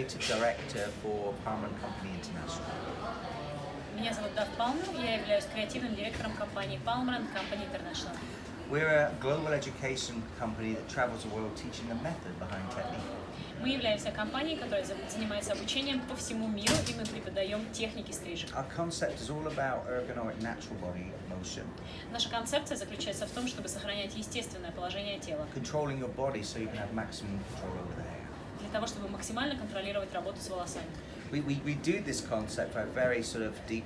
Creative director for Pharma Company International. Меня зовут Давом Палмером, я являюсь креативным директором компании Pharma Company International. We're a global education company that travels the world teaching the method behind technique. Мы являемся компанией, которая занимается обучением по всему миру, и мы преподаем техники стрижек. Our concept is all about ergonomic natural body motion. Наша концепция заключается в том, чтобы сохранять естественное положение тела. Controlling your body so you can have maximum control over the hair. Для того, чтобы максимально контролировать работу с волосами. We do this concept by very sort of deep,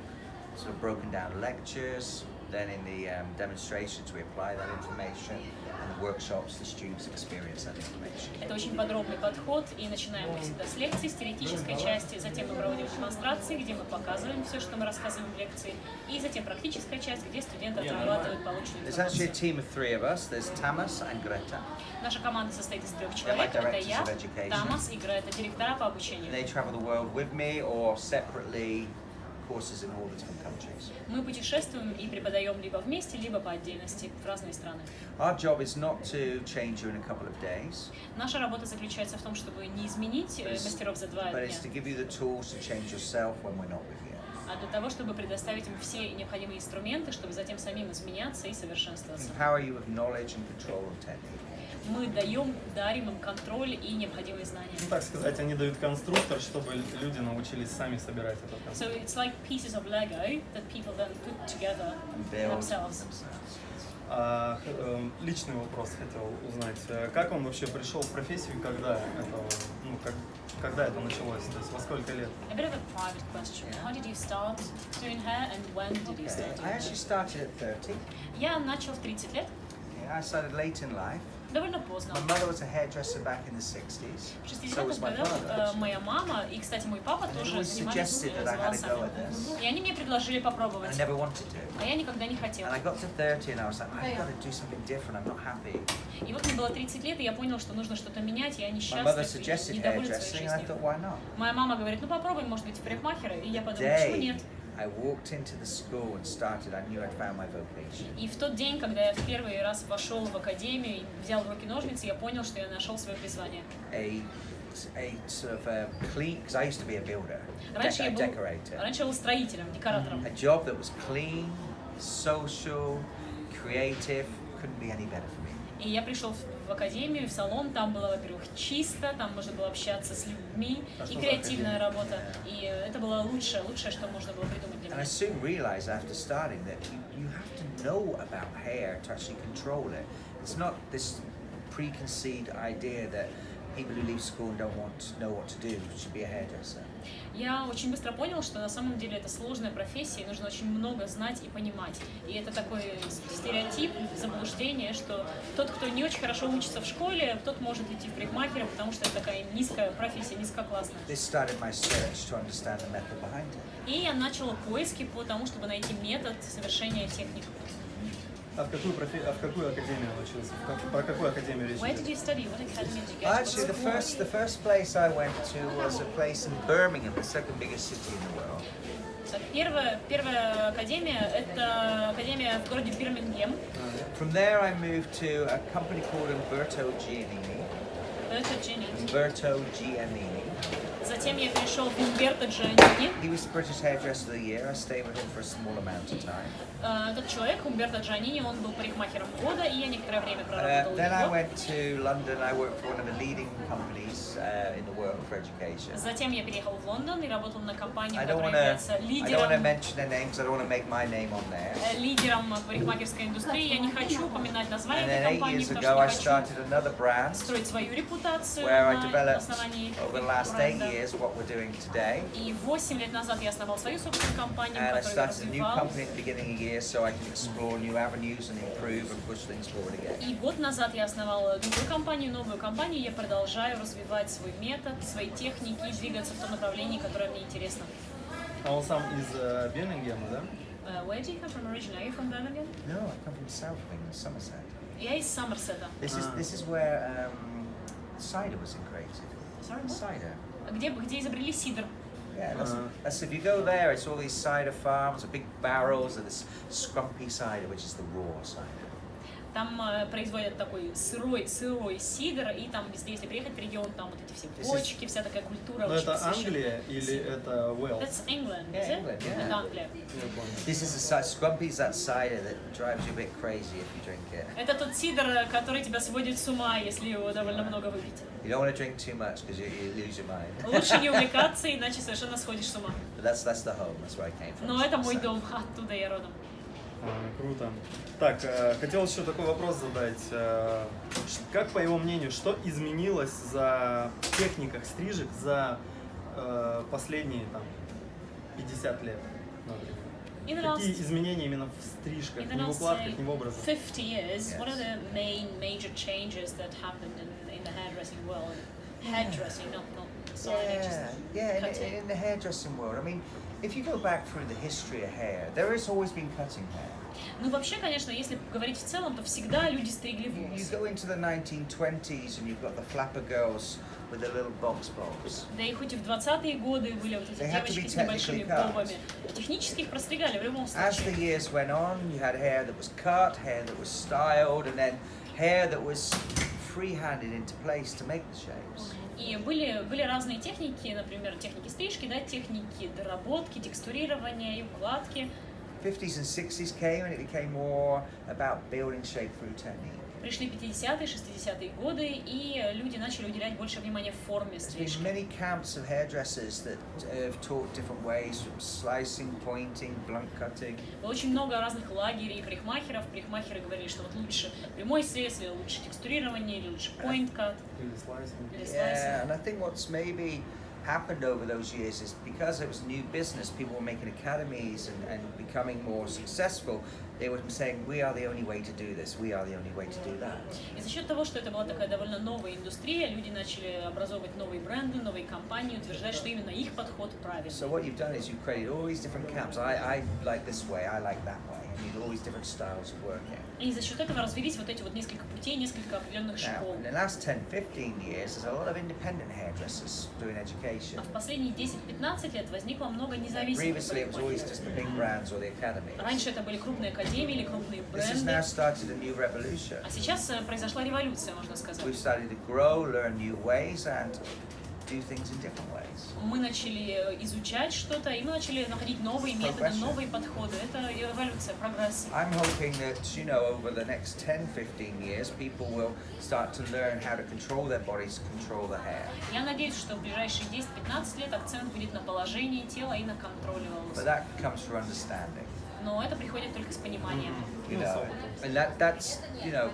sort of broken down lectures. Then in the demonstrations we apply that information, and the workshops the students experience that information. Это очень подробный подход, и начинаем мы всегда с лекций, с теоретической части, затем мы проводим демонстрации, где мы показываем все, что мы рассказываем в лекции, и затем практическая часть, где студенты отрабатывают полученную There's actually a информацию. team of three of us. There's Tamas and Greta. Наша команда состоит из 3 человек. Это я, Тамас и Грета, директора по обучению. They travel the world with me or separately, courses in all the different countries. Мы путешествуем и преподаем либо вместе, либо по отдельности в разные страны. Our job is not to change you in a couple of days, Наша работа заключается в том, чтобы не изменить мастеров за 2 but it's to дня, give you the tools to change yourself when we're not with you. а для того, чтобы предоставить им все необходимые инструменты, чтобы затем самим изменяться и совершенствоваться. Empower you with knowledge and control of technique. Мы дарим им контроль и необходимые знания. Ну, так сказать, они дают конструктор, чтобы люди научились сами собирать этот So конструктор. it's like pieces of Lego that people then put together Build themselves. Личный вопрос хотел узнать. Как он вообще пришел в профессию, когда это началось? То есть во сколько лет? A bit of a private question. How did you start doing hair and when did you start I doing actually hair? started at 30. Я начал в 30 лет, I started late in life. довольно поздно. My mother was a hairdresser back in the 60s. В So 60-х was my годах father. моя мама и, кстати, мой папа тоже always занимались suggested that I had a go волосами. at this. И они мне предложили I попробовать, never wanted to. а я никогда не хотела. And I got to 30 and I was like, I've got to do something different. I'm not happy. И вот мне было 30 лет, и я понял, что нужно что-то менять, и я My mother несчастлив, и suggested недоволен своей hairdressing, and I жизнью. thought, why not? Моя мама говорит, ну попробуй, может быть, в парикмахера, и я подумала, почему Day нет? I walked into the school and started, I knew I'd found my vocation. И в тот день, когда я в первый раз вошел в академию и взял в руки ножницы, я понял, что я нашел свое призвание. A sort of a clean, because I used to be a builder, Раньше a я был decorator. строителем, декоратором. A job that was clean, social, creative, couldn't be any better for me. И я пришел в академию, в салон, там было, во-первых, чисто, там можно было общаться с людьми, и креативная работа. И это было лучшее, что можно было придумать для And I меня. soon realized after starting that you have to know about hair to actually control it. It's not this preconceived idea that people who leave school and don't want to know what to do should be a hairdresser. Я очень быстро понял, что на самом деле это сложная профессия, и нужно очень много знать и понимать. И это такой стереотип, заблуждение, что тот, кто не очень хорошо учится в школе, тот может идти в парикмахера, потому что это такая низкая профессия, низкоклассная. This started my search to understand the method behind it. И я начала поиски по тому, чтобы найти метод совершения техник. А в какую академию учился? Про какую академию речь Where did идет? you study? What academy did you go to? Actually, the first place I went to was a place in Birmingham, the second biggest city in the world. Первая академия – это академия в городе Бирмингем. From there, I moved to a company called Umberto Giannini. Это Дженнини. Umberto Giannini. Затем я перешел в Умберто Джанини. He was the British Hairdresser of the Year. I stayed with him for a small amount of time. Этот человек, Умберто Джанини, он был парикмахером года, и я некоторое время проработала Then I у него. went to London. I worked for one of the leading companies in the world for education. Затем я переехал в Лондон и работал на компании, I don't которая want является to mention their names. I don't want to make my name on there. лидером парикмахерской индустрии. Я не хочу упоминать And название then этой 8 компании, years потому ago, I что не хочу started another brand строить свою репутацию where I на developed основании over the last 8 бренда. years what we're doing today. И 8 лет назад я основал свою собственную компанию, And I которую я started a new развивал. company at the beginning of the year so I can explore new avenues and improve and push things forward again. И год назад я основала другую компанию, новую компанию. Я продолжаю развивать свой метод, свои техники и двигаться в том направлении, которое мне интересно. А он сам из Бирмингема, да? Where do you come from originally? Are you from Birmingham? No, I come from South of England, Somerset. Я из Саммерсета. This is where cider was created. Sorry, what? Cider. Где изобрели сидр. Yeah, that's if you go there, it's all these cider farms, the big barrels, and this scrumpy cider, which is the raw cider. Там производят такой сырой сидр, и там везде, если приехать в регион, там вот эти все почки, вся такая культура. Но это Англия или это Уэльс? That's England, is Yeah, it? England, yeah. Это Англия. Я понял. This is a Scrumpy's that cider that drives you a bit crazy if you drink it. Это тот сидр, который тебя сводит с ума, если его довольно много выпить. You don't want to drink too much because you lose your mind. Лучше не увлекаться, иначе совершенно сходишь с ума. But that's the home. That's where I came from. Но это мой So- дом, оттуда я родом. Круто. Так, хотел еще такой вопрос задать. Как, по его мнению, что изменилось в техниках стрижек за последние там, 50 лет, например? In the Какие last, изменения именно в стрижках, in the не в last, укладках, say, не в образах? 50 years, what are Yes. the major changes that happened in the hairdressing world? Hairdressing, not styling, just Yeah. cutting. In the hairdressing world, I mean, if you go back through the history of hair, there has always been cutting hair. Ну, вообще, конечно, если говорить в целом, то всегда люди стригли You волосы. go into the 1920s and you've got the flapper girls with their little box bobs. Да и хоть и в 20-е годы были вот эти They had to девочки be с небольшими technically cut. бобами. Технически их простригали в любом As the случае. years went on, you had hair that was cut, hair that was styled, and then hair that was free-handed into place to make the shapes. И были разные техники, например, техники стрижки, да, техники доработки, текстурирования и укладки. 50s and 60s came and it became more about building shape through technique. Пришли 50-е, 60-е годы, и люди начали уделять больше внимания форме There's been стрижки. many camps of hairdressers that have taught different ways from slicing, pointing, blunt cutting. Было очень много разных лагерей парикмахеров. Парикмахеры говорили, что вот лучше прямой срез, или лучше текстурирование, или лучше point-cut, Или слайсинг? или Yeah, слайсинг. and I think what's maybe happened over those years is because it was new business, people were making academies and becoming more successful. They were saying, we are the only way to do this, we are the only way to do that. И за счет того, что это была такая довольно новая индустрия, люди начали образовывать новые бренды, новые компании, утверждать, что именно их подход правильный. So what you've done is you've created all these different camps. I like this way, I like that way. And you've all these different styles of working. И за счет этого развились вот эти вот несколько путей, несколько определенных Now, школ. in the last 10-15 years, there's a lot of independent hairdressers doing education. А в последние 10-15 лет возникло много независимых Previously, it was always парикмахеров. just the big brands or the academies. Раньше это были крупные академии или крупные This has now бренды, started a new revolution. а сейчас произошла революция, можно сказать. We've started to grow, learn new ways, and do things in different ways. Мы начали изучать что-то, и мы начали находить новые методы, Progression. новые подходы. Это эволюция, прогресс. I'm hoping that, over the next 10-15 years, people will start to learn how to control their bodies, control their hair. Я надеюсь, что в ближайшие 10-15 лет акцент будет на положении тела и на контроле волос. But that comes through understanding, Но это приходит только с пониманием. And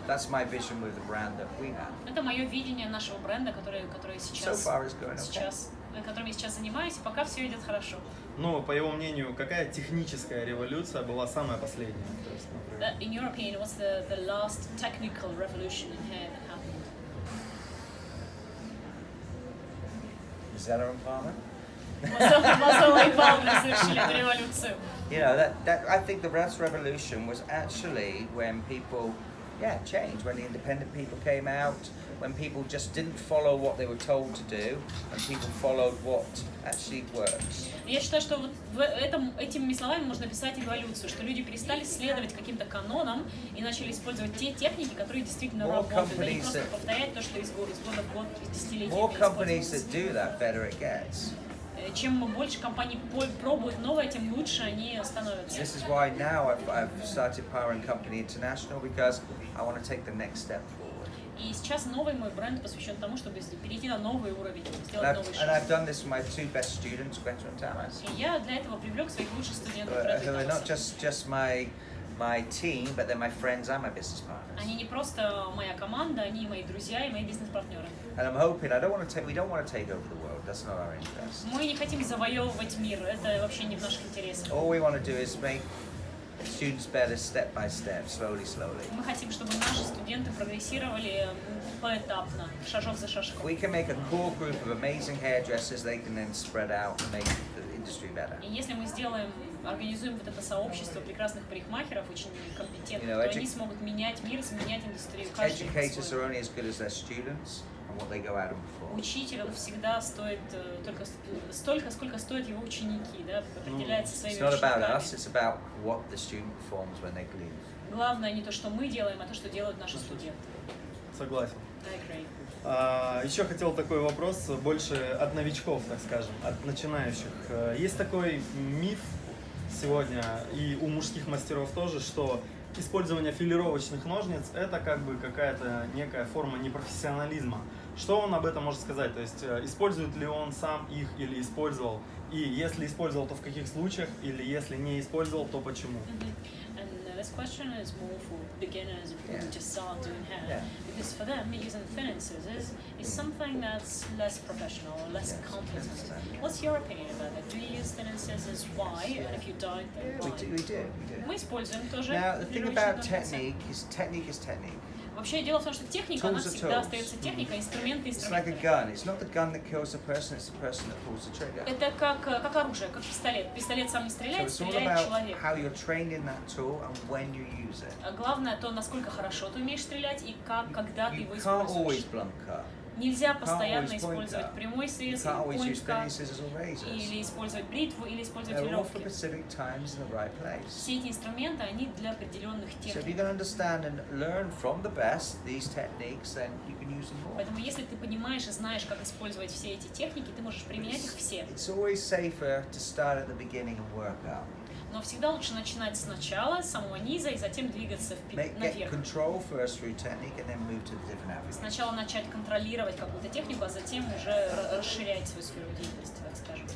that's my vision with the brand that we have. Это мое видение нашего бренда, который So сейчас, far, it's going okay. которым я сейчас занимаюсь, и пока все идет хорошо. Ну, по его мнению, какая техническая революция была самая последняя? То есть, например, In your opinion, what's the last technical revolution in hair that happened? Zeller and Palmer? Мазола и Палмер совершили эту революцию. I think the last revolution was actually when people, changed. When the independent people came out, when people just didn't follow what they were told to do, and people followed what actually works. Я считаю, что вот этими словами можно описать эволюцию, что люди перестали следовать каким-то канонам и начали использовать те техники, которые действительно работают, а не просто повторять то, что из года в год, из десятилетия More companies используется. that do that, better it gets. Чем больше компаний пробуют новое, тем лучше они становятся. This is why now I've started Power & Company International, because I want to take the next step forward. И сейчас новый мой бренд посвящен тому, чтобы перейти на новый уровень, And сделать новый шаг. I've done this for my two best students, Greta and Tamas, И я для этого привлек своих лучших студентов, who are not just my team, but they're my friends and my business partners. Они не просто моя команда, они мои друзья и мои бизнес-партнеры. And I'm hoping we don't want to take over the world. That's not our interest. Мы не хотим завоевывать мир, это вообще не в наших интересах. All we want to do is make students better step by step, slowly. Мы хотим, чтобы наши студенты прогрессировали поэтапно, шажок за шажком. We can make a core group of amazing hairdressers. They can then spread out and make the industry better. И если мы организуем вот это сообщество прекрасных парикмахеров, очень компетентных, You know, то они смогут менять мир, изменять индустрию. Каждый Educators по-своему. are only as good as their students and what they go out and perform. Учитель, он всегда стоит только столько, сколько стоят его ученики, да, определяется It's своими not about учениками. us. It's about what the student performs when they leave. главное не то, что мы делаем, а то, что делают наши студенты. Согласен. I agree. Еще хотел такой вопрос, больше от новичков, так скажем, от начинающих. Есть такой миф сегодня, и у мужских мастеров тоже, что использование филировочных ножниц – это как бы какая-то некая форма непрофессионализма. Что он об этом может сказать? То есть, использует ли он сам их или использовал? И если использовал, то в каких случаях? Или если не использовал, то почему? This question is more for beginners who just start doing hair, because for them using thinning scissors is something that's less professional, less competent. What's your opinion about that? Do you use thinning scissors? Why? And if you don't, then why? We do. Мы используем тоже. Now, the thing about technique is technique. Вообще дело в том, что техника, она всегда остается техникой, инструменты, It's like a gun. It's not the gun that kills the person, it's the person that pulls the trigger. Это как оружие, как пистолет. Пистолет сам не So стреляет, it's all стреляет about человек. how you're trained in that tool and when you use it. Главное то, насколько хорошо ты умеешь стрелять и как, когда ты You его can't используешь. always blunt cut. Нельзя always постоянно point использовать cut. прямой You срез, can't always use point-cut, thinning scissors or razors. или использовать бритву, или использовать They're all for веревки. specific times in the right place. Все эти инструменты, они для определенных So if you техник. can understand and learn from the best these techniques, then you can use them more. Поэтому если ты понимаешь и знаешь, как использовать все эти техники, ты можешь применять их все. It's always safer to start at the beginning and work up. Но всегда лучше начинать сначала, с самого низа, и затем двигаться Get наверх. control first through technique and then move to the different avenues. Сначала начать контролировать какую-то технику, а затем уже расширять свою сферу деятельности, так скажем.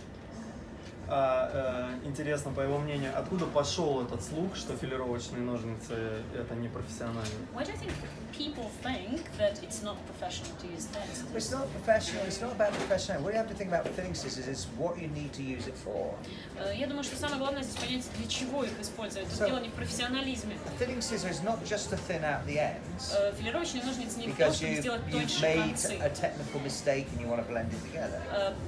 Интересно, по его мнению, откуда пошел этот слух, что филировочные ножницы это не профессионально? Why do you think people think that it's not professional to use thinning It's scissors? not professional, it's not about professional. What you have to think about thinning scissors is what you need to use it for. Я думаю, что самое главное здесь понять, для чего их использовать. So- Дело не в профессионализме. A thinning scissor is not just to thin out the ends Филировочные ножницы не для того, because чтобы сделать you've тоньше made концы. a technical mistake and you want to blend it together.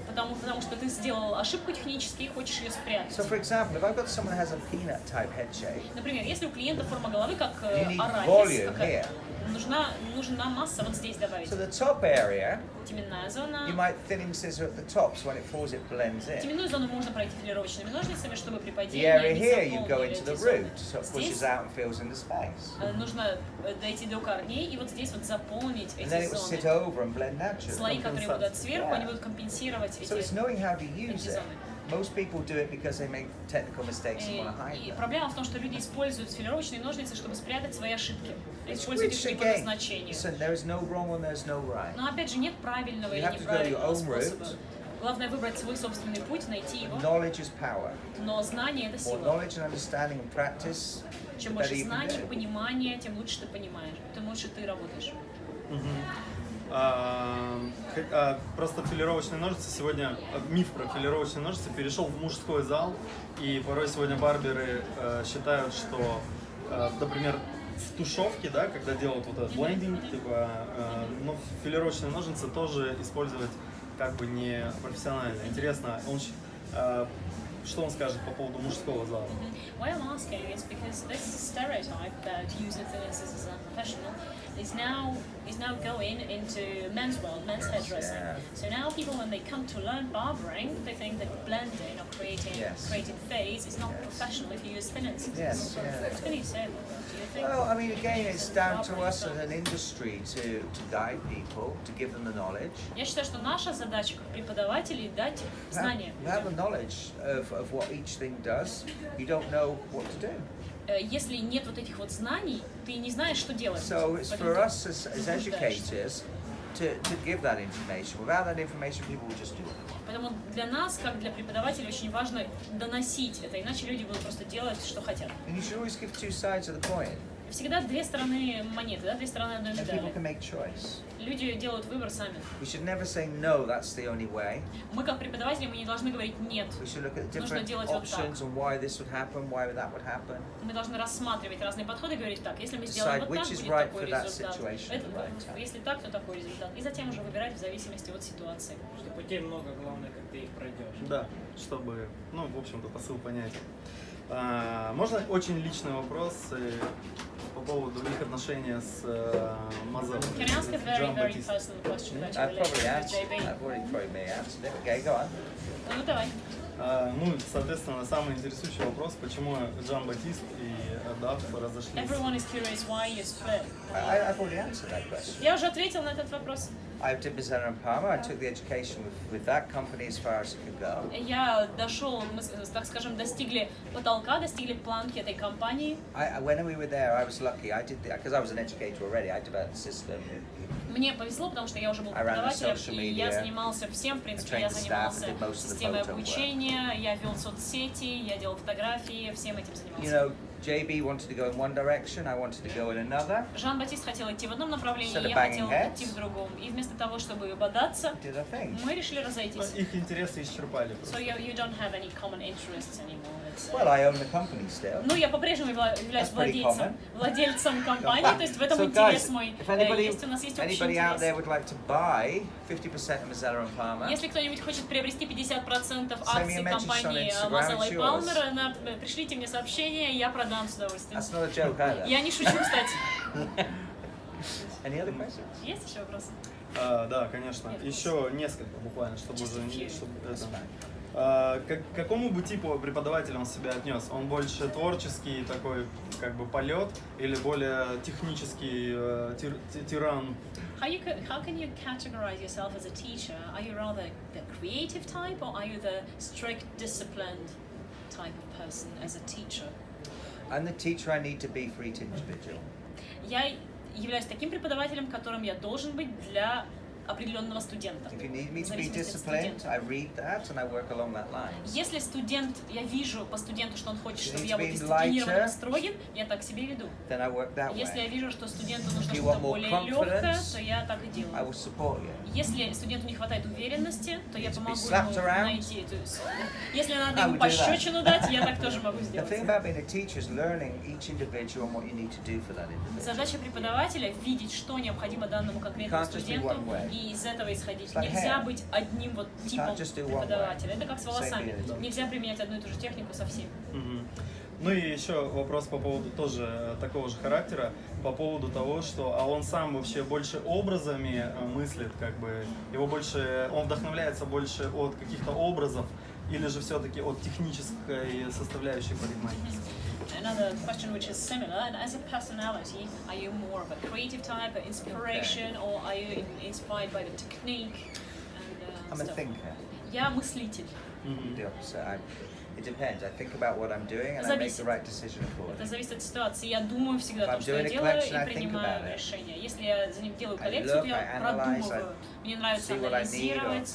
Потому что ты сделал ошибку технически и хочешь ее спрятать. So for example, if I've got someone who has a peanut type head shape, Например, если у клиента форма головы как You need арахис, volume какая-то, here. нужна масса вот здесь добавить. so the top area, Теменная зона. you might thinning scissor at the top, so when it falls it blends in. Теменную зону можно пройти филировочными ножницами, чтобы при The падении area они here, you go заполнили into эти the зоны. root, so it Здесь pushes out and fills in the space. нужно дойти до корней и вот здесь вот заполнить And then эти it will sit зоны. over and blend naturally. Слои, которые будут сверху, Yeah. они будут компенсировать So it's эти knowing how to use эти it. зоны. Most people do it because they make technical mistakes and want to hide И them. проблема в том, что люди используют филировочные ножницы, чтобы спрятать свои ошибки. Which, Используют их не по again, назначению. listen, there is no wrong and there's no right. Но опять же нет правильного You или have to go your неправильного own route. способа. Главное выбрать свой собственный путь, найти его. Knowledge is power. Но знание — это More сила. knowledge and understanding and practice, the Чем better больше you can знаний, do. понимания, тем лучше ты понимаешь, тем лучше ты работаешь. Просто филировочные ножницы сегодня, миф про филировочные ножницы перешел в мужской зал, и порой сегодня барберы считают, что, например, в тушевке, да, когда делают вот этот блендинг, типа, ну, филировочные ножницы тоже использовать как бы не профессионально. Интересно, что он скажет по поводу мужского зала? Why I'm asking is because this stereotype that using thinning scissors as a professional is now going into men's world, men's hairdressing. yeah. So now people, when they come to learn barbering, they think that blending or creating fades is not professional if you use thinning scissors. Yes, yeah. What can you say about that? Do you think? Well, I mean, again, it's down to barbering us as is an industry to guide people, to give them the knowledge. Я считаю, что наша задача как преподавателей дать знания. You have the knowledge of what each thing does. You don't know what to do. Если нет вот этих вот знаний, ты не знаешь, что делать. So it's Поэтому for ты us as заблуждаешься. educators to give that information. Without that information, people will just do it. Поэтому для нас, как для преподавателей, очень важно доносить это, иначе люди будут просто делать, что хотят. And you should always give two sides of the coin. Всегда две стороны монеты, да, две стороны одной And people медали. can make choice. Люди делают выбор сами. We should never say no, that's the only way. Мы, как преподаватели, мы не должны говорить «нет». We should look at the Нужно different делать вот так. options and why this would happen, why that would happen. Мы должны рассматривать разные подходы и говорить так, если мы сделаем Decide вот так, which is будет right такой for that результат. situation at the right time. Если так, то такой результат. И затем уже выбирать в зависимости от ситуации. Что путей много, главное, как ты их пройдешь. Да, чтобы, ну, в общем-то, посыл понятен. Можно очень личный вопрос по поводу их отношения с Мазепой. Can I ask a very, very personal question about your I've probably relationship with answered. JB? I've already probably answered it. Okay, go on. Ну, давай. Ну, соответственно, самый интересующий вопрос, почему Жан-Батист и Дав разошлись? Everyone is curious why you split. I've already answered that question. Я уже ответил на этот вопрос. I did Brazilian Palmer. I took the education with that company as far as it could go. Я дошел, мы, так скажем, достигли потолка, достигли планки этой компании. When we were there, I was lucky. I did because I was an educator already. I developed the system. Мне повезло, потому что я уже был преподавателем, и я занимался всем, в принципе, я занимался системой обучения, я вел соцсети, я делал фотографии, всем этим занимался. JB wanted to go in one direction, I wanted to go in another. Жан-Батист хотел идти в одном направлении, я хотел идти в другом. И вместо того, чтобы бодаться, мы решили разойтись. Их интересы исчерпали. So you don't have any common interests anymore. Well, I own the company still. Ну, я по-прежнему являюсь владельцем компании, то есть в этом интерес мой. Если у нас есть общий интерес. Если кто-нибудь хочет приобрести 50% акций компании Мазела и Палмера, пришлите мне сообщение, я продам с удовольствием. That's not a joke either. Я не шучу, кстати. Any other questions? Есть еще вопросы? Да, конечно. Еще несколько буквально, чтобы уже не... К какому бы типу преподавателя он себя отнес? Он больше творческий такой, как бы полет, или более технический тиран? How can you categorize yourself as a teacher? Are you rather the creative type, or are you the strict, disciplined type of person as a teacher? I'm the teacher I need to be for each individual. Я являюсь таким преподавателем, которым я должен быть для определенного студента. If you need me to be disciplined, I read that and I work along that line. Если студент, я вижу по студенту, что он хочет, чтобы я был дисциплинированным, строгим, я так себя веду. Then I work that way. Если я вижу, что студенту нужно что-то более легкое, то я так и I делаю. will support you. Если студенту не хватает уверенности, то я помогу slapped ему around? найти эту... Если надо I ему would do that. пощечину дать, я так тоже могу The сделать. thing about being a teacher is learning each individual and what you need to do for that individual. Задача преподавателя — видеть, что необходимо данному конкретному You can't just be студенту, one way. и из этого исходить. It's like Нельзя hair. быть одним вот You типом can't just do one way. преподавателя. Это как с Same волосами. here. Нельзя применять одну и ту же технику со всеми. Ну и еще вопрос по поводу тоже такого же характера, по поводу того, что он сам вообще больше образами мыслит, как бы его больше, он вдохновляется больше от каких-то образов, или же все-таки от технической составляющей парикмахерской? Another question which is similar, and as a personality, are you more of a creative type, an inspiration, or are you inspired by the technique? I'm a thinker. Я мыслитель. The opposite. It depends. I think about what I'm doing and I make the right decision accordingly. Это зависит от ситуации. Я думаю всегда о том, что я делаю, и принимаю решение. Если я за ним делаю коллекцию, я продумываю. Мне нравится анализировать.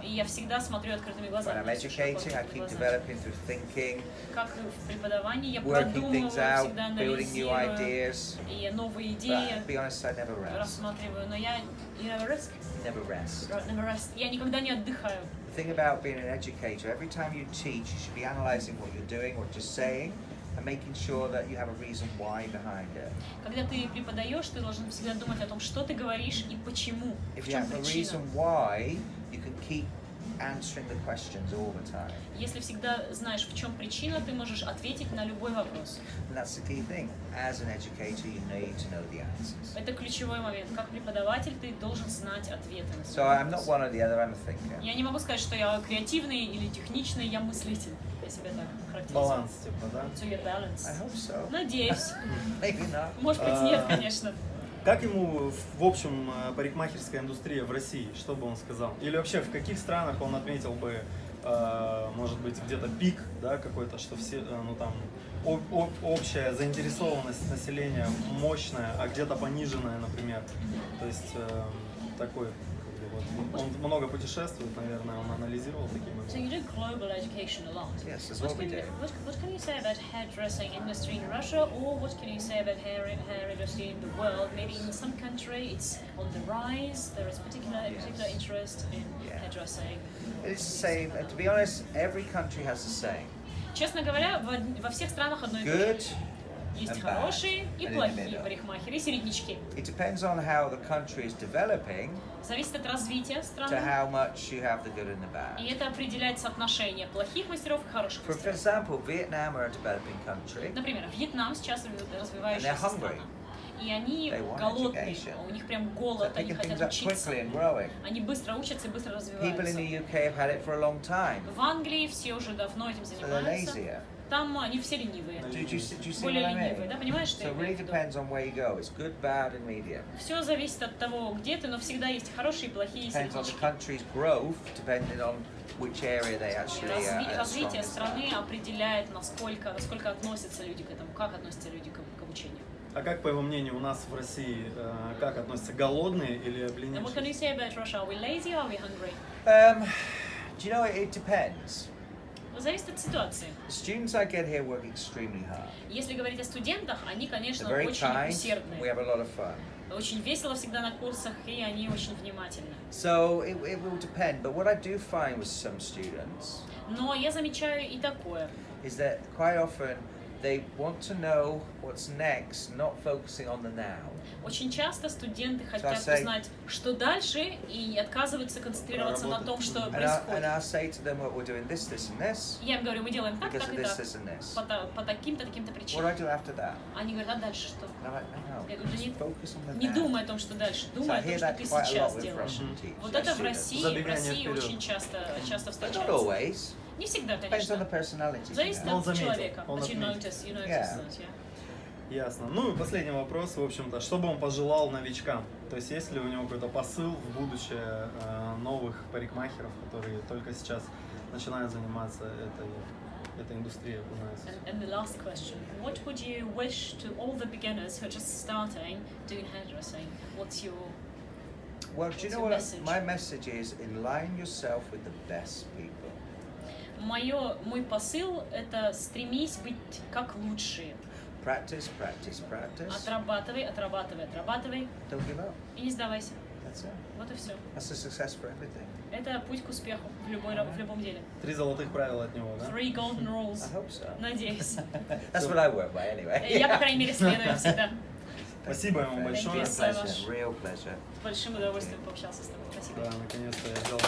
И я всегда смотрю открытыми глазами. When I'm educating, I keep developing through thinking, как в преподавании, я working продумываю, things out, всегда building new анализирую, ideas. и новые But идеи to be honest, I never rest. рассматриваю. Но я never rest. Never rest. Never rest. Я никогда не отдыхаю. The thing about being an educator, every time you teach, you should be analysing what you're doing, what you're saying, and making sure that you have a reason why behind it. Когда ты преподаешь, ты должен всегда думать о том, что ты говоришь и почему, If в you чем have a причина. reason why, you can keep answering the questions all the time. Если всегда знаешь, в чем причина, ты можешь ответить на любой вопрос. And that's the key thing. As an educator, you need to know the answers. Это ключевой момент. Как преподаватель, ты должен знать ответы на So свои I'm not вопросы. one or the other, I'm a thinker. Я не могу сказать, что я креативный или техничный, я мыслитель. Я себя так характеризую. Баланс, типа, да? To your balance. I hope so. Надеюсь. Maybe not. Может быть, нет, конечно. Как ему, в общем, парикмахерская индустрия в России, что бы он сказал? Или вообще в каких странах он отметил бы, может быть, где-то пик, да, какой-то, что все, ну там, общая заинтересованность населения мощная, а где-то пониженная, например. То есть такой, вот, он много путешествует, наверное, он анализировал такие So you do global education a lot. Yes, that's what we do. What can you say about hairdressing industry in Russia, or what can you say about hair industry in the world? Maybe in some country it's on the rise. There is particular interest in hairdressing. It's the same. To be honest, every country has the same. Честно говоря, во всех странах одно и то же. Good, Есть and bad, хорошие и and in the плохие middle. парикмахеры, и середнячки. It depends on how the country is developing Зависит от развития to страны. how much you have the good and the bad. И это определяет соотношение плохих мастеров и хороших For мастеров. example, Vietnam are a developing country. Например, Вьетнам сейчас And развивающаяся they're hungry. страна. И они They want голодные, education. у них прям So голод, они picking хотят things up учиться. quickly and growing. Они быстро учатся и быстро People in развиваются. the UK have had it for a long time. В Англии все уже давно этим So they're занимаются. lazier. Там они все ленивые. Do you see Более what I ленивые, да? mean? Понимаешь, что So я it имею really в виду? depends on where you go. It's good, bad, and medium. Все зависит от того, где ты, но всегда есть хорошие и плохие Depends on the середнячки. country's growth, depending on which area they actually are Развитие strongest страны at. определяет, насколько относятся люди к этому, как относятся люди к обучению. А как, по его мнению, у нас в России, как относятся, голодные или And what can you обленившиеся? say about Russia? Are we lazy or are we hungry? Do you know, it depends. Зависит от ситуации. The students I get here work extremely hard. Если говорить о студентах, они, конечно, They're very очень kind. We усердные. have a lot of fun. Очень весело всегда на курсах, и они очень внимательны. So it will depend. But what I do find with some students Но я замечаю и такое. is that quite often they want to know what's next, not focusing on the now. Очень часто студенты хотят say- узнать, что дальше, и отказываются концентрироваться на том, что And происходит. I say to them, well, we're doing this, this, and this Я им говорю, мы делаем так, because так of и this, так, this, and this. по таким-то, таким-то What do I причинам. do after that? Они говорят, а дальше что? And I'm like, no, Я говорю, да just focus on the не now. думай о том, что дальше, So думай I о том, hear что that ты quite a lot сейчас with делаешь. Russian teachers. Вот это в students. России Забегание вперед. очень часто But not встречается. always. Не всегда, Depends on конечно. the personality. Зависит Он от заметил, человека. он But you отметил. notice, Yeah. that, yeah. Ясно. Ну и последний вопрос, в общем-то, что бы он пожелал новичкам? То есть есть ли у него какой-то посыл в будущее новых парикмахеров, которые только сейчас начинают заниматься этой индустрией у нас? And the last question, what would you wish to all the beginners who are just starting doing hairdressing? What's your Well, do you know your what? message? My message is align yourself with the best people. Мой посыл – это стремись быть как лучшие. Practice, practice, practice. Отрабатывай, отрабатывай, отрабатывай Don't give up. и не сдавайся. That's it. Вот и все. That's the success for everything. Это путь к успеху в любом деле. 3 золотых правила от него, да? 3 golden I rules. hope so. Надеюсь. That's what I work by anyway. Я, по крайней мере, следую всегда. Спасибо ему Thank большое. you you. so Pleasure, much. real pleasure. С большим удовольствием пообщался с тобой. Спасибо. Да, наконец-то я сделал.